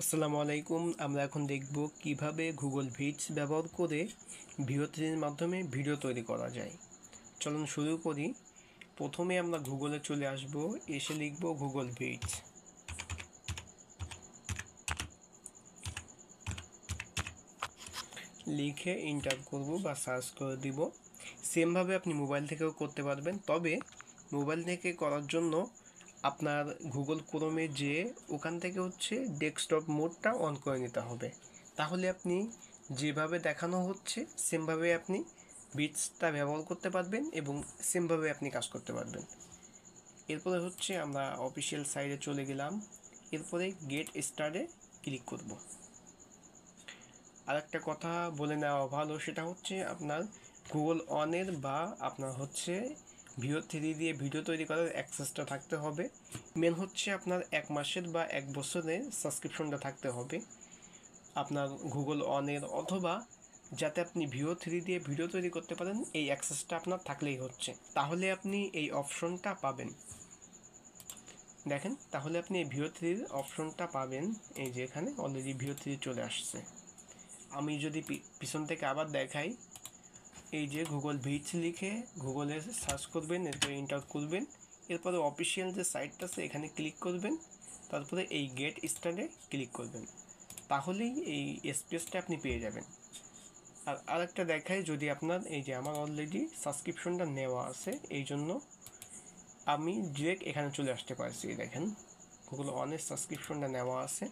আসসালামু আলাইকুম। আমরা এখন দেখব কিভাবে গুগল ভিটস ব্যবহার করে ভিও3 মাধ্যমে ভিডিও তৈরি করা যায়। চলুন শুরু করি। প্রথমে আমরা গুগলে চলে আসব, এসে লিখব গুগল ভিটস। লিখে এন্টার করব বা সার্চ করে দিব। সেমভাবে আপনি মোবাইল থেকেও করতে পারবেন, তবে মোবাইল থেকে করার জন্য আপনার গুগল ক্রোমে যে ওখান থেকে ডেস্কটপ মোডটা অন করে নিতে হবে। তাহলে আপনি যেভাবে দেখানো হচ্ছে সেমভাবে আপনি বিটসটা ব্যবহার করতে পারবেন এবং সেমভাবে আপনি কাজ করতে পারবেন। এরপরে আমরা অফিসিয়াল সাইটে চলে গেলাম। এরপরে গেট স্টার্টে ক্লিক করব। আর একটা কথা বলে নেওয়া ভালো, সেটা আপনার গুগল অনের বা আপনার ভিও3 দিয়ে ভিডিও তৈরি করার অ্যাক্সেসটা থাকতে হবে। মেন আপনার 1 মাসের বা 1 বছরের সাবস্ক্রিপশনটা থাকতে হবে আপনার গুগল অনের, অথবা যাতে আপনি ভিও3 দিয়ে ভিডিও তৈরি করতে পারেন এই অ্যাক্সেসটা আপনার থাকলেই তাহলে আপনি এই অপশনটা পাবেন। দেখেন, তাহলে আপনি এই ভিও3 অপশনটা পাবেন। এই যে এখানে অলরেডি ভিও3 চলে আসছে। আমি যদি পিছন থেকে আবার দেখাই, এই যে গুগল ভিটস লিখে গুগলে সার্চ করবেন, এরপরে এন্টার করবেন, এরপরে অফিসিয়াল যে সাইটটা আছে এখানে ক্লিক করবেন, তারপরে এই গেট স্টার্টে ক্লিক করবেন, তাহলেই এই স্পেসটা আপনি পেয়ে যাবেন। আর আরেকটা দেখাই, যদি আপনার এই যে আমার অলরেডি সাবস্ক্রিপশনটা নেওয়া আছে, এই জন্য আমি ডিরেক্ট এখানে চলে আসতে পারছি। দেখেন, গুগল অনের সাবস্ক্রিপশনটা নেওয়া আছে।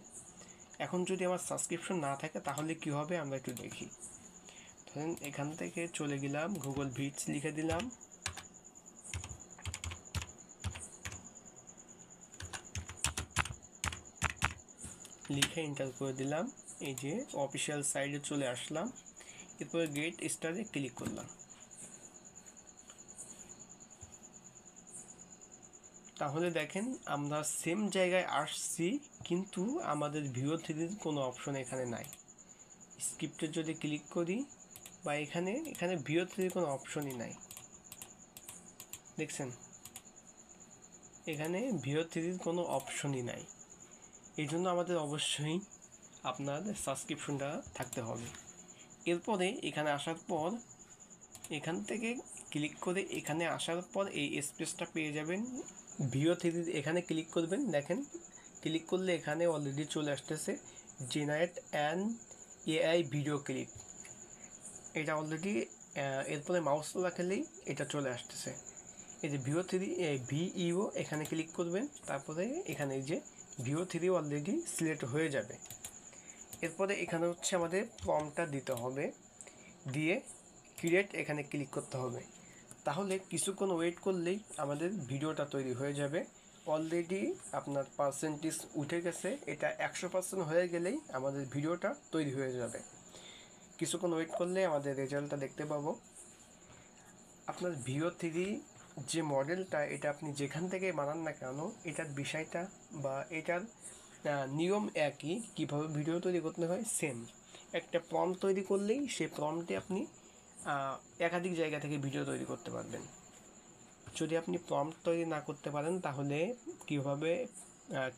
এখন যদি আমার সাবস্ক্রিপশন না থাকে তাহলে কি হবে আমরা একটু দেখি। ধরেন এখান থেকে চলে গেলাম, গুগল ভিটস লিখে দিলাম, লিখে এন্টার করে দিলাম। এই যে অফিসিয়াল সাইটে চলে আসলাম, এরপরে গেট স্টারে ক্লিক করলাম। তাহলে দেখেন, আমরা সেম জায়গায় আসছি, কিন্তু আমাদের ভিও3 কোনো অপশন এখানে নাই। স্ক্রিপ্টে যদি ক্লিক করি বা এখানে ভিও3 কোনো অপশনই নাই। দেখছেন, এখানে ভিও3 কোনো অপশনই নাই। এই জন্য আমাদের অবশ্যই আপনার সাবস্ক্রিপশনটা থাকতে হবে। এরপরে এখানে আসার পর, এখান থেকে ক্লিক করে এখানে আসার পর এই স্পেসটা পেয়ে যাবেন। ভিও3 এখানে ক্লিক করবেন। দেখেন, ক্লিক করলে এখানে অলরেডি চলে আসতেছে generate an AI video clip. এটা অলরেডি এরপরে মাউস রাখলেই এটা চলে আসতেছে। এই যে ভিও3 ভিইও এখানে ক্লিক করবেন, তারপরে এখানে এই যে ভিও3 অলরেডি সিলেক্ট হয়ে যাবে। এরপরে এখানে আমাদের প্রম্পটটা দিতে হবে, দিয়ে ক্রিয়েট এখানে ক্লিক করতে হবে। তাহলে কিছুক্ষণ ওয়েট করলেই আমাদের ভিডিওটা তৈরি হয়ে যাবে। অলরেডি আপনার পার্সেন্টেজ উঠে গেছে, এটা 100% হয়ে গেলেই আমাদের ভিডিওটা তৈরি হয়ে যাবে। কিছুক্ষণ ওয়েট করলে আমাদের রেজাল্টটা দেখতে পাবো। আপনার ভিও3 যে মডেলটা, এটা আপনি যেখান থেকে বানান না কেন, এটার বিষয়টা বা এটার নিয়ম একই। কীভাবে ভিডিও তৈরি করতে হয় সেম। একটা প্রম্পট তৈরি করলেই সেই প্রম্পটে আপনি একাধিক জায়গা থেকে ভিডিও তৈরি করতে পারবেন। যদি আপনি প্রম্পট তৈরি না করতে পারেন, তাহলে কীভাবে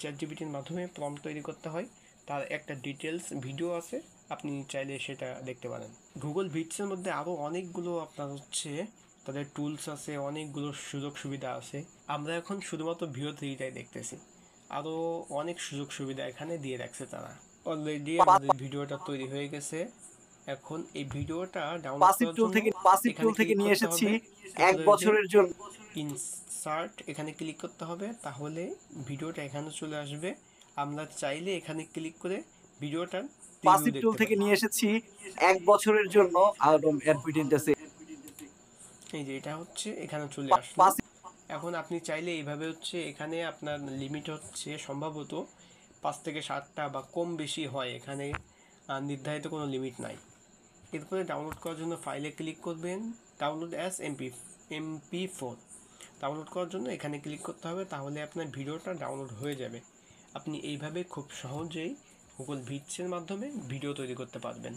চ্যাটজিপিটির মাধ্যমে প্রম্পট তৈরি করতে হয় তার একটা ডিটেলস ভিডিও আছে, আপনি চাইলে সেটা দেখতে পারেন। গুগল ভিটসের মধ্যে আরও অনেকগুলো আপনার তাদের টুলস আছে, অনেকগুলো সুযোগ সুবিধা আছে। আমরা এখন শুধুমাত্র ভিও3টাই দেখতেছি, আরও অনেক সুযোগ সুবিধা এখানে দিয়ে রাখছে তারা। অলরেডি আমাদের ভিডিওটা তৈরি হয়ে গেছে। এখন এই ভিডিওটা ডাউনলোড করার জন্য এখানে ক্লিক করতে হবে, এরপরে যে ইনসার্ট এখানে ক্লিক করতে হবে, তাহলে ভিডিওটা এখানে চলে আসবে। আমরা চাইলে এখানে ক্লিক করে ভিডিওটার প্রিভিউ পাসিভ টুল দেখতে থেকে পারি। নিয়ে এসেছি 1 বছরের জন্য অ্যাডভার্টাইজ। এই যে এটা এখানে চলে আসলো। এখন আপনি চাইলে এইভাবে এখানে আপনার লিমিট সম্ভবত 5 থেকে 7টা বা কম বেশি হয়, এখানে নির্ধারিত কোনো লিমিট নাই। এরপরে ডাউনলোড করার জন্য ফাইলে ক্লিক করবেন, ডাউনলোড অ্যাজ MP4 ডাউনলোড করার জন্য এখানে ক্লিক করতে হবে, তাহলে আপনার ভিডিওটা ডাউনলোড হয়ে যাবে। আপনি এইভাবে খুব সহজেই গুগল ভিটসের মাধ্যমে ভিডিও তৈরি করতে পারবেন।